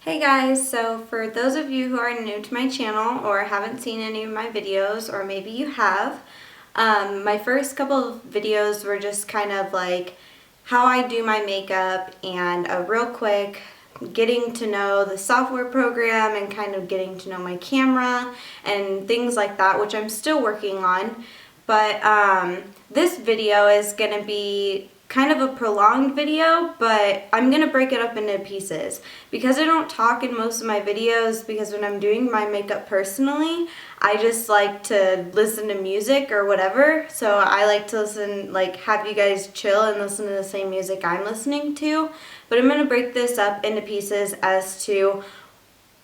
Hey guys, so for those of you who are new to my channel or haven't seen any of my videos, or maybe you have, my first couple of videos were just kind of like how I do my makeup and a real quick getting to know the software program and kind of getting to know my camera and things like that, which I'm still working on. But this video is going to be kind of a prolonged video, but I'm going to break it up into pieces. Because I don't talk in most of my videos, because when I'm doing my makeup personally, I just like to listen to music or whatever. So I like to listen, like have you guys chill and listen to the same music I'm listening to. But I'm going to break this up into pieces as to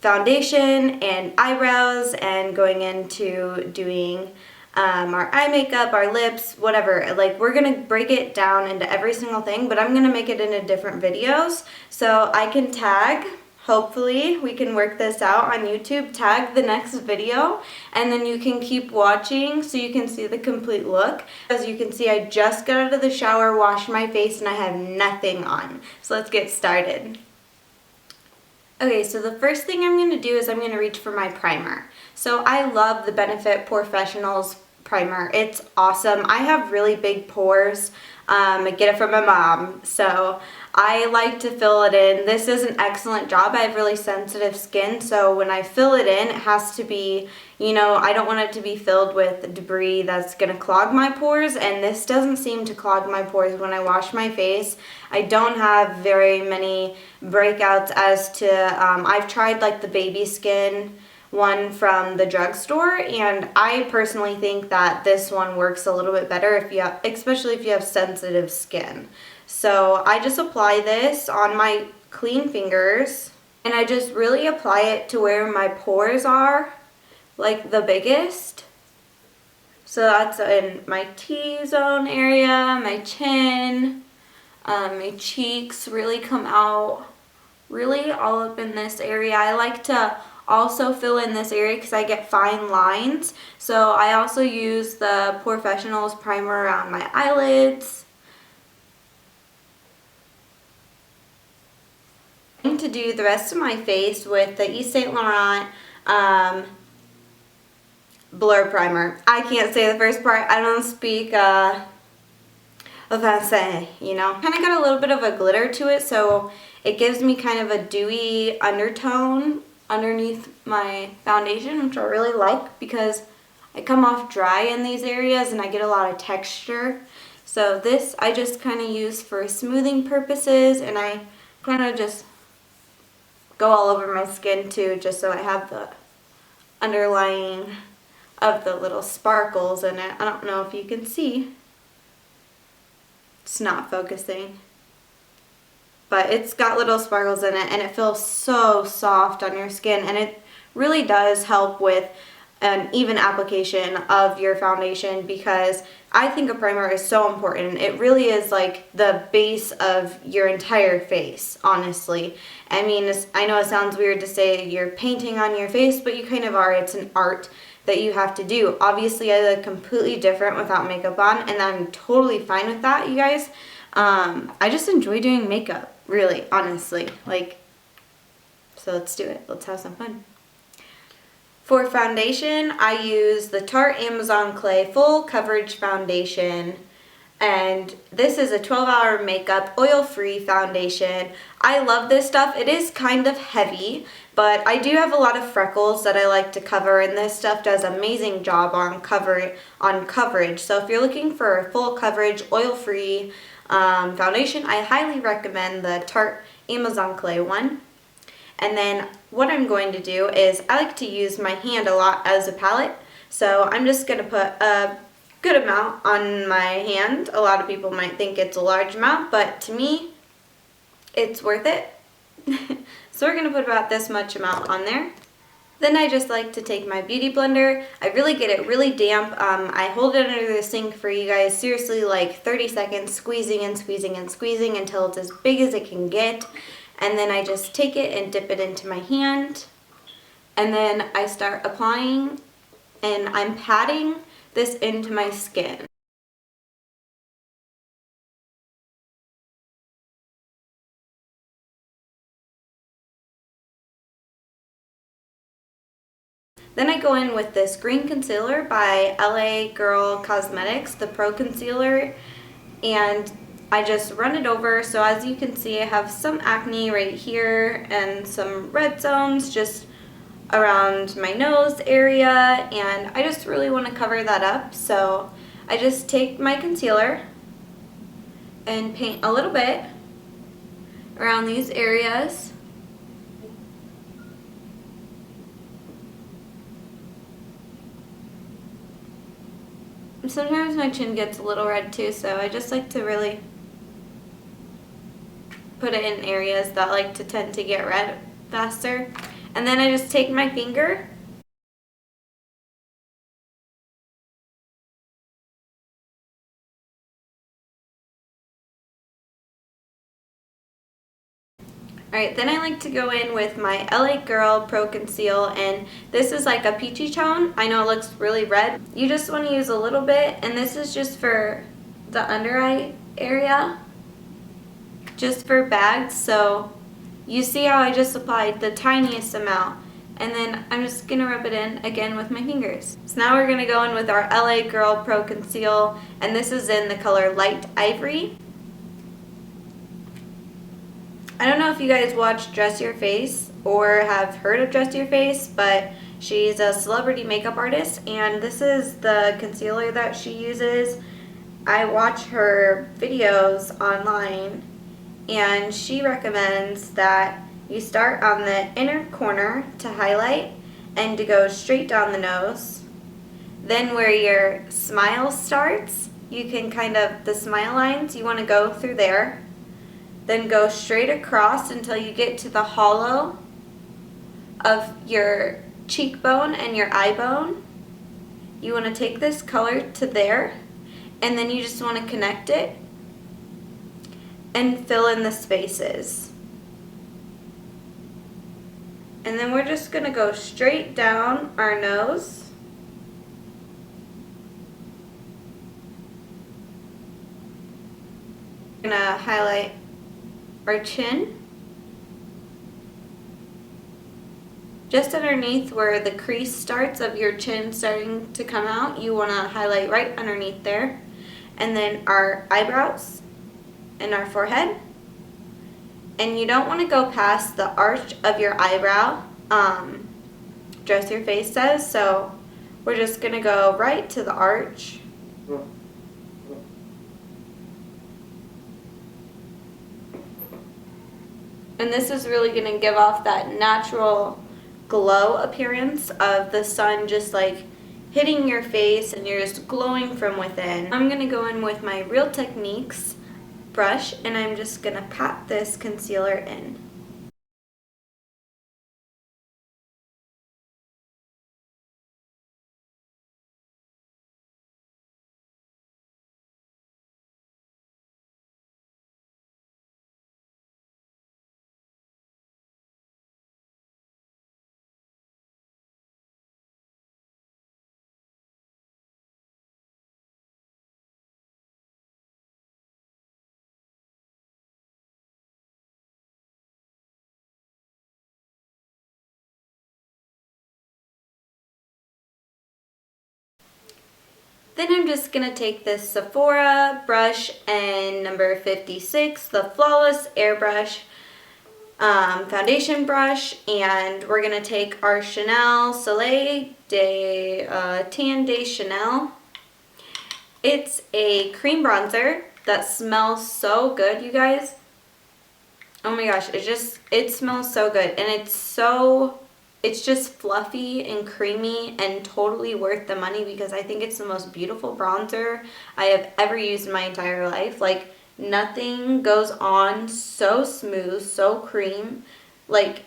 foundation and eyebrows and going into doing our eye makeup, our lips, whatever. Like, we're gonna break it down into every single thing, but I'm gonna make it into different videos so I can tag. Hopefully we can work this out on YouTube, tag the next video, and then you can keep watching so you can see the complete look. As you can see, I just got out of the shower, washed my face, and I have nothing on. So let's get started. Okay, so the first thing I'm going to do is I'm going to reach for my primer. So I love the Benefit Professionals primer. It's awesome. I have really big pores. I get it from my mom, so I like to fill it in. This is an excellent job. I have really sensitive skin, so when I fill it in, it has to be, you know, I don't want it to be filled with debris that's going to clog my pores, and this doesn't seem to clog my pores when I wash my face. I don't have very many breakouts as to, I've tried like the baby skin one from the drugstore, and I personally think that this one works a little bit better if you have, especially if you have sensitive skin. So I just apply this on my clean fingers, and I just really apply it to where my pores are, like the biggest. So that's in my T-zone area, my chin, my cheeks really come out, really all up in this area. I like to also fill in this area because I get fine lines. So I also use the Professionals primer around my eyelids. I'm going to do the rest of my face with the Yves Saint Laurent Blur Primer. I can't say the first part. I don't speak Français, you know. Kind of got a little bit of a glitter to it, so it gives me kind of a dewy undertone underneath my foundation, which I really like because I come off dry in these areas and I get a lot of texture. So this I just kind of use for smoothing purposes, and I kind of just go all over my skin too, just so I have the underlying of the little sparkles in it. I don't know if you can see. It's not focusing. But it's got little sparkles in it, and it feels so soft on your skin, and it really does help with an even application of your foundation, because I think a primer is so important. It really is like the base of your entire face, honestly. I mean, I know it sounds weird to say you're painting on your face, but you kind of are. It's an art that you have to do. Obviously, I look completely different without makeup on, and I'm totally fine with that, you guys. I just enjoy doing makeup, really, honestly. Like, so let's do it. Let's have some fun. For foundation, I use the Tarte Amazon Clay Full Coverage Foundation. And this is a 12-hour makeup, oil-free foundation. I love this stuff. It is kind of heavy, but I do have a lot of freckles that I like to cover, and this stuff does an amazing job on coverage. So if you're looking for a full coverage, oil-free foundation, I highly recommend the Tarte Amazon Clay one. And then what I'm going to do is I like to use my hand a lot as a palette. So I'm just going to put a good amount on my hand. A lot of people might think it's a large amount, but to me, it's worth it. So we're going to put about this much amount on there. Then I just like to take my beauty blender. I really get it really damp. I hold it under the sink for you guys, seriously, like 30 seconds, squeezing and squeezing and squeezing until it's as big as it can get. And then I just take it and dip it into my hand. And then I start applying, and I'm patting this into my skin. Then I go in with this green concealer by L.A Girl Cosmetics, the Pro Concealer, and I just run it over. So as you can see, I have some acne right here and some red zones just around my nose area, and I just really want to cover that up. So I just take my concealer and paint a little bit around these areas. Sometimes my chin gets a little red too, so I just like to really put it in areas that like to tend to get red faster. And then I just take my finger Alright, then I like to go in with my LA Girl Pro Conceal, and this is like a peachy tone. I know it looks really red. You just want to use a little bit, and this is just for the under eye area, just for bags. So you see how I just applied the tiniest amount, and then I'm just going to rub it in again with my fingers. So now we're going to go in with our LA Girl Pro Conceal, and this is in the color Light Ivory. I don't know if you guys watch Dress Your Face or have heard of Dress Your Face, but she's a celebrity makeup artist, and this is the concealer that she uses. I watch her videos online, and she recommends that you start on the inner corner to highlight and to go straight down the nose. Then where your smile starts, you can kind of, the smile lines, you want to go through there. Then go straight across until you get to the hollow of your cheekbone and your eye bone. You want to take this color to there, and then you just want to connect it and fill in the spaces. And then we're just going to go straight down our nose. We're going to highlight our chin, just underneath where the crease starts of your chin starting to come out. You want to highlight right underneath there, and then our eyebrows and our forehead. And you don't want to go past the arch of your eyebrow, Dress Your Face says, so we're just going to go right to the arch. And this is really going to give off that natural glow appearance of the sun just like hitting your face, and you're just glowing from within. I'm going to go in with my Real Techniques brush, and I'm just going to pat this concealer in. Then I'm just going to take this Sephora brush and number 56, the Flawless Airbrush foundation brush, and we're going to take our Chanel Soleil Tan de Chanel. It's a cream bronzer that smells so good, you guys. Oh my gosh, it smells so good, and it's just fluffy and creamy and totally worth the money, because I think it's the most beautiful bronzer I have ever used in my entire life. Like, nothing goes on so smooth, so cream, like,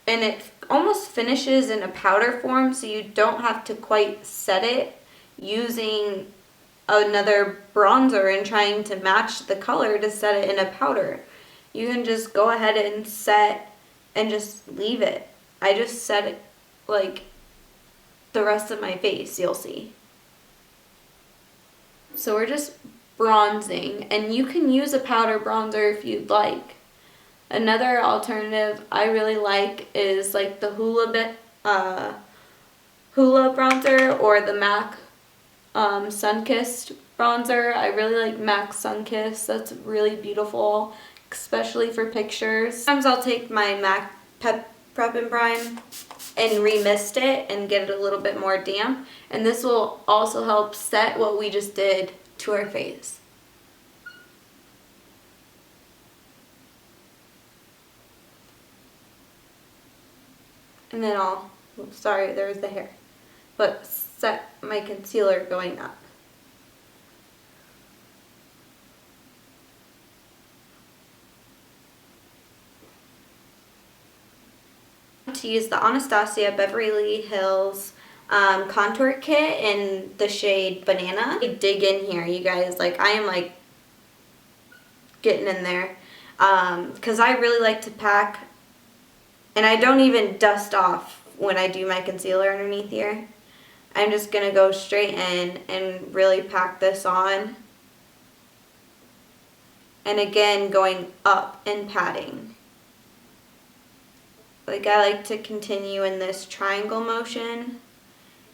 and it almost finishes in a powder form, so you don't have to quite set it using another bronzer and trying to match the color to set it in a powder. You can just go ahead and set and just leave it. I just set it like the rest of my face, you'll see. So we're just bronzing, and you can use a powder bronzer if you'd like. Another alternative I really like is like the Hoola bronzer or the MAC Sunkissed bronzer. I really like MAC Sunkissed. That's really beautiful, especially for pictures. Sometimes I'll take my MAC Prep and Prime and remist it and get it a little bit more damp. And this will also help set what we just did to our face. And then sorry, there was the hair. But set my concealer going up. To use the Anastasia Beverly Hills contour kit in the shade Banana. Dig in here, you guys. Like, I am like getting in there because I really like to pack, and I don't even dust off when I do my concealer underneath here. I'm just gonna go straight in and really pack this on, and again going up and patting. Like, I like to continue in this triangle motion.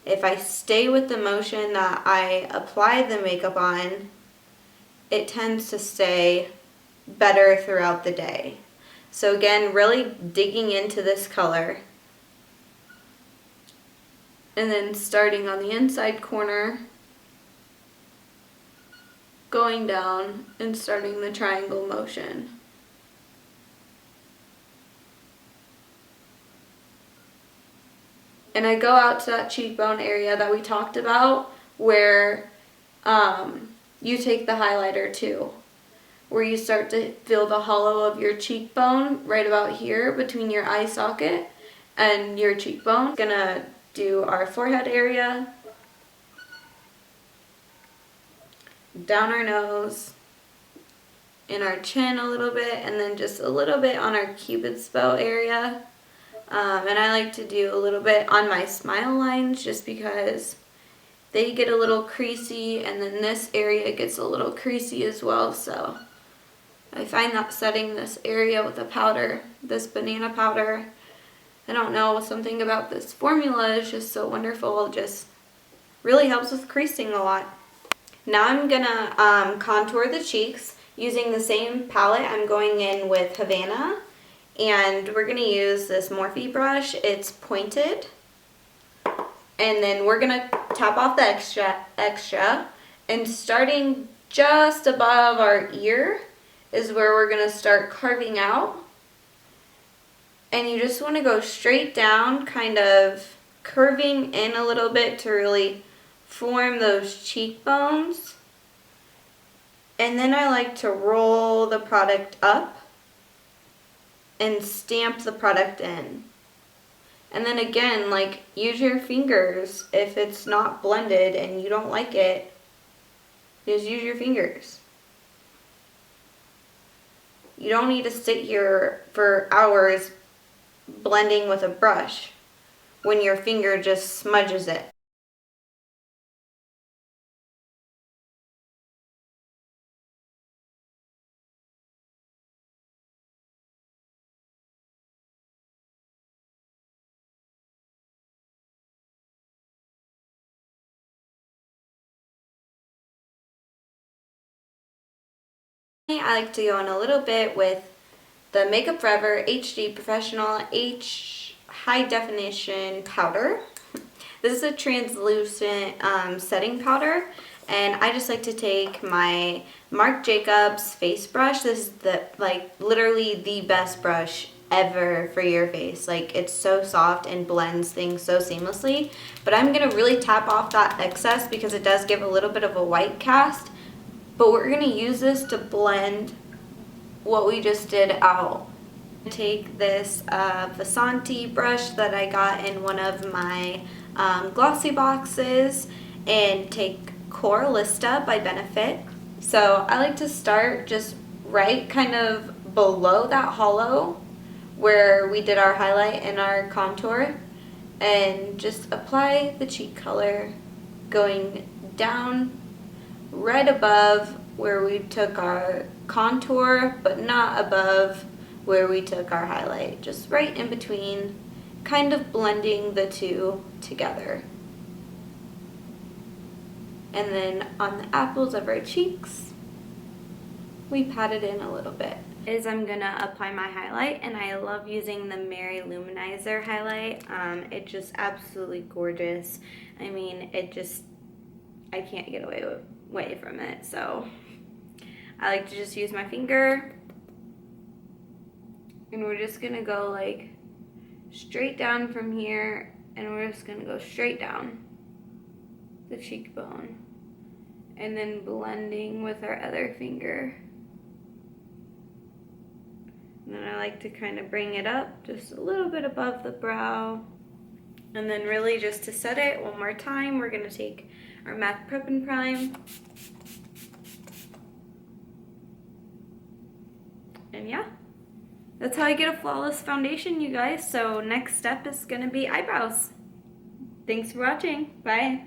If I stay with the motion that I apply the makeup on, it tends to stay better throughout the day. So again, really digging into this color. And then starting on the inside corner, going down and starting the triangle motion. And I go out to that cheekbone area that we talked about where you take the highlighter too, where you start to feel the hollow of your cheekbone right about here between your eye socket and your cheekbone. Gonna do our forehead area, down our nose, in our chin a little bit, and then just a little bit on our cupid's bow area. And I like to do a little bit on my smile lines just because they get a little creasy, and then this area gets a little creasy as well. So I find that setting this area with a powder, this banana powder, I don't know, something about this formula is just so wonderful. It just really helps with creasing a lot. Now I'm gonna contour the cheeks using the same palette. I'm going in with Havana. And we're going to use this Morphe brush. It's pointed. And then we're going to tap off the extra. And starting just above our ear is where we're going to start carving out. And you just want to go straight down, kind of curving in a little bit to really form those cheekbones. And then I like to roll the product up and stamp the product in. And then again, like, use your fingers. If it's not blended and you don't like it, just use your fingers. You don't need to sit here for hours blending with a brush when your finger just smudges it. I like to go in a little bit with the Makeup Forever HD Professional High Definition Powder. This is a translucent setting powder, and I just like to take my Marc Jacobs face brush. This is literally the best brush ever for your face. Like, it's so soft and blends things so seamlessly. But I'm gonna really tap off that excess because it does give a little bit of a white cast. But we're going to use this to blend what we just did out. Take this Vasanti brush that I got in one of my glossy boxes and take Coralista by Benefit. So I like to start just right kind of below that hollow where we did our highlight and our contour, and just apply the cheek color going down right above where we took our contour, but not above where we took our highlight. Just right in between, kind of blending the two together. And then on the apples of our cheeks, we pat it in a little bit. I'm gonna apply my highlight, and I love using the MarylouManizer highlight. It's just absolutely gorgeous. I mean, I can't get away from it. So I like to just use my finger, and we're just gonna go like straight down from here, and we're just gonna go straight down the cheekbone, and then blending with our other finger. And then I like to kind of bring it up just a little bit above the brow. And then really just to set it one more time, we're gonna take our MAC Prep and Prime. And yeah, that's how I get a flawless foundation, you guys. So next step is gonna be eyebrows. Thanks for watching, bye.